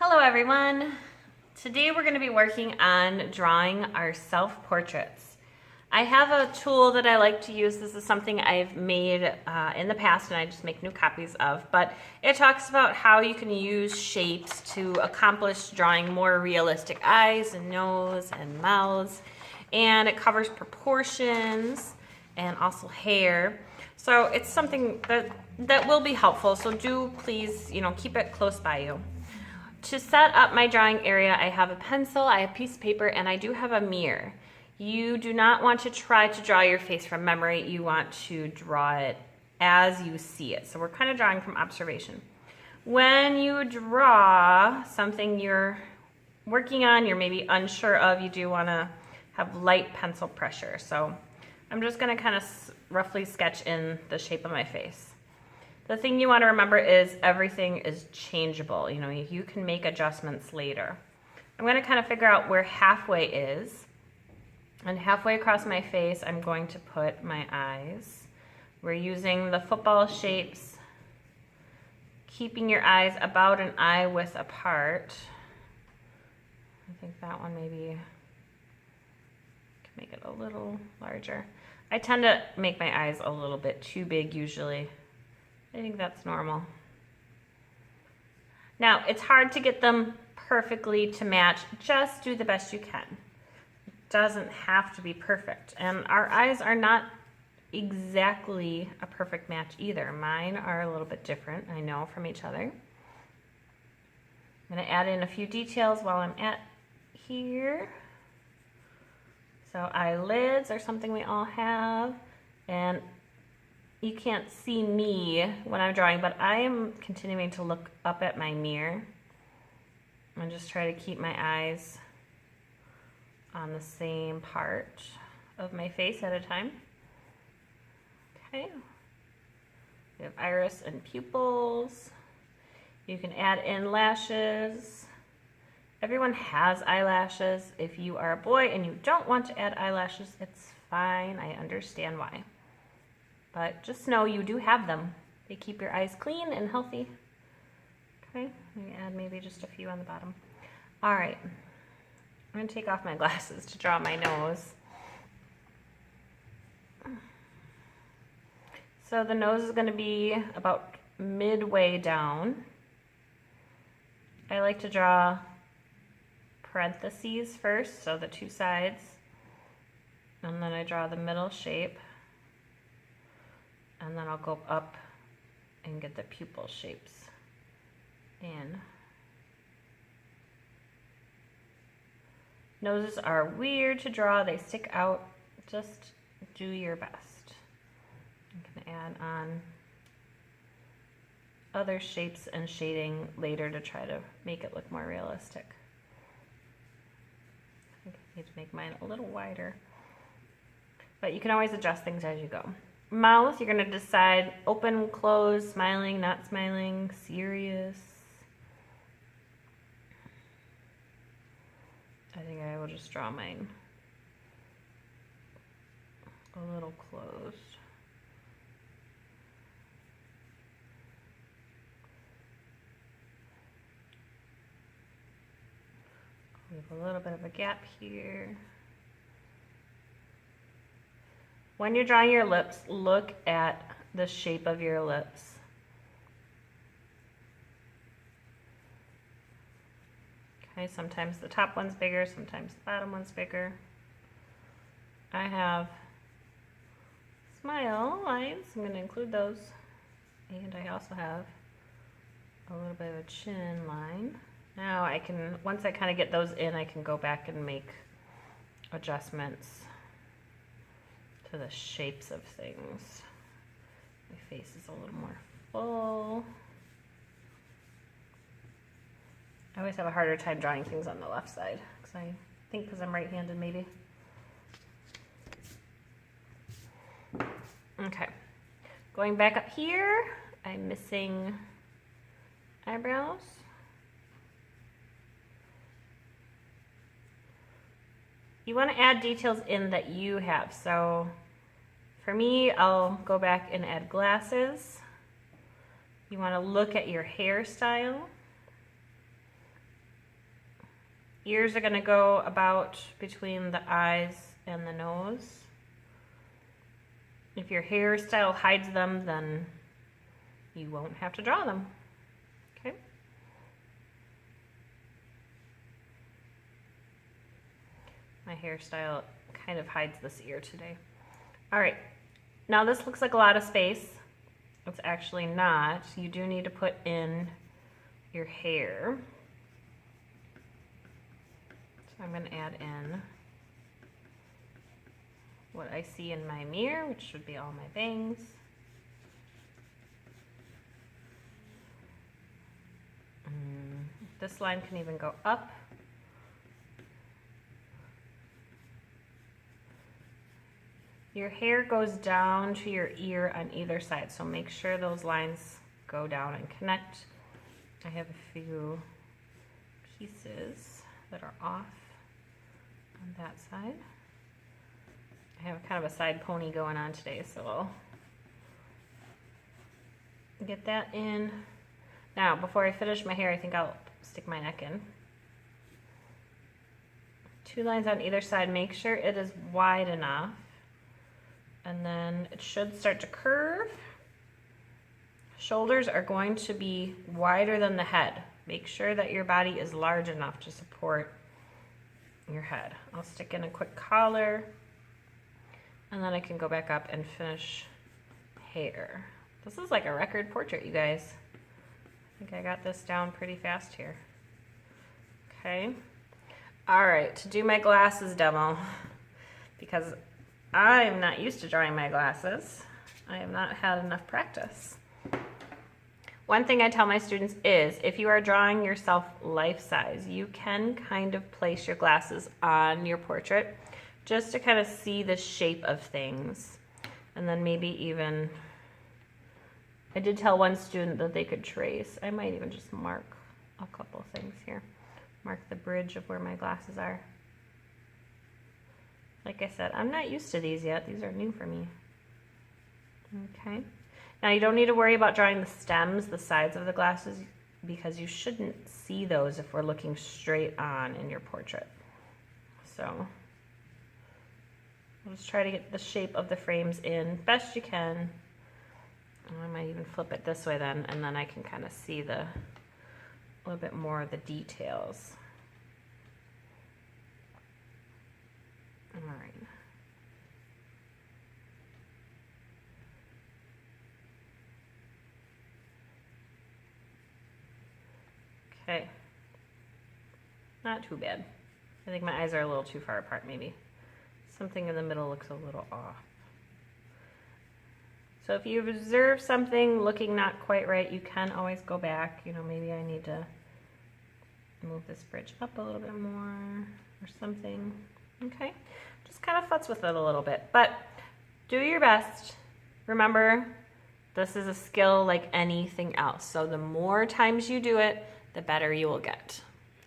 Hello everyone. Today we're going to be working on drawing our self-portraits. I have a tool that I like to use. This is something I've made in the past and I just make new copies of, but it talks about how you can use shapes to accomplish drawing more realistic eyes and nose and mouths, and it covers proportions and also hair. So it's something that will be helpful, so do please, keep it close by you. To set up my drawing area, I have a pencil, I have a piece of paper, and I do have a mirror. You do not want to try to draw your face from memory. You want to draw it as you see it. So we're kind of drawing from observation. When you draw something you're working on, you're maybe unsure of, you do want to have light pencil pressure. So I'm just going to kind of roughly sketch in the shape of my face. The thing you want to remember is everything is changeable. You can make adjustments later. I'm going to kind of figure out where halfway is. And halfway across my face, I'm going to put my eyes. We're using the football shapes, keeping your eyes about an eye width apart. I think that one maybe can make it a little larger. I tend to make my eyes a little bit too big usually. I think that's normal. Now, it's hard to get them perfectly to match. Just do the best you can. It doesn't have to be perfect. And our eyes are not exactly a perfect match either. Mine are a little bit different, I know, from each other. I'm going to add in a few details while I'm at here. So eyelids are something we all have. And you can't see me when I'm drawing, but I am continuing to look up at my mirror and just try to keep my eyes on the same part of my face at a time. Okay. We have iris and pupils. You can add in lashes. Everyone has eyelashes. If you are a boy and you don't want to add eyelashes, it's fine. I understand why. But just know you do have them. They keep your eyes clean and healthy. Okay, let me add maybe just a few on the bottom. All right, I'm gonna take off my glasses to draw my nose. So the nose is gonna be about midway down. I like to draw parentheses first, so the two sides, and then I draw the middle shape. And then I'll go up and get the pupil shapes in. Noses are weird to draw. They stick out. Just do your best. I'm going to add on other shapes and shading later to try to make it look more realistic. I think I need to make mine a little wider. But you can always adjust things as you go. Mouth, you're going to decide open, closed, smiling, not smiling, serious. I think I will just draw mine a little closed. We have a little bit of a gap here. When you're drawing your lips, look at the shape of your lips. Okay, sometimes the top one's bigger, sometimes the bottom one's bigger. I have smile lines, I'm going to include those. And I also have a little bit of a chin line. Now I can, once I kind of get those in, I can go back and make adjustments to the shapes of things. My face is a little more full. I always have a harder time drawing things on the left side, because I'm right-handed maybe. Okay, going back up here, I'm missing eyebrows. You want to add details in that you have. So for me, I'll go back and add glasses. You want to look at your hairstyle. Ears are gonna go about between the eyes and the nose. If your hairstyle hides them, then you won't have to draw them, okay? My hairstyle kind of hides this ear today. All right, now this looks like a lot of space. It's actually not. You do need to put in your hair. So I'm gonna add in what I see in my mirror, which should be all my bangs. This line can even go up. Your hair goes down to your ear on either side, so make sure those lines go down and connect. I have a few pieces that are off on that side. I have kind of a side pony going on today, so I'll get that in. Now, before I finish my hair, I think I'll stick my neck in. 2 lines on either side. Make sure it is wide enough. And then it should start to curve. Shoulders are going to be wider than the head. Make sure that your body is large enough to support your head. I'll stick in a quick collar, and then I can go back up and finish hair. This is like a record portrait, you guys. I think I got this down pretty fast here. Okay. All right, to do my glasses demo, because I'm not used to drawing my glasses. I have not had enough practice. One thing I tell my students is if you are drawing yourself life size, you can kind of place your glasses on your portrait just to kind of see the shape of things. And then maybe even, I did tell one student that they could trace. I might even just mark a couple things here. Mark the bridge of where my glasses are. Like I said, I'm not used to these yet. These are new for me. Okay. Now you don't need to worry about drawing the stems, the sides of the glasses, because you shouldn't see those if we're looking straight on in your portrait. So I'll just try to get the shape of the frames in best you can. I might even flip it this way then, and then I can kind of see a little bit more of the details. All right. Okay. Not too bad. I think my eyes are a little too far apart maybe. Something in the middle looks a little off. So if you observe something looking not quite right, you can always go back. You know, maybe I need to move this bridge up a little bit more or something. Okay, just kind of futz with it a little bit, but do your best. Remember, this is a skill like anything else. So the more times you do it, the better you will get.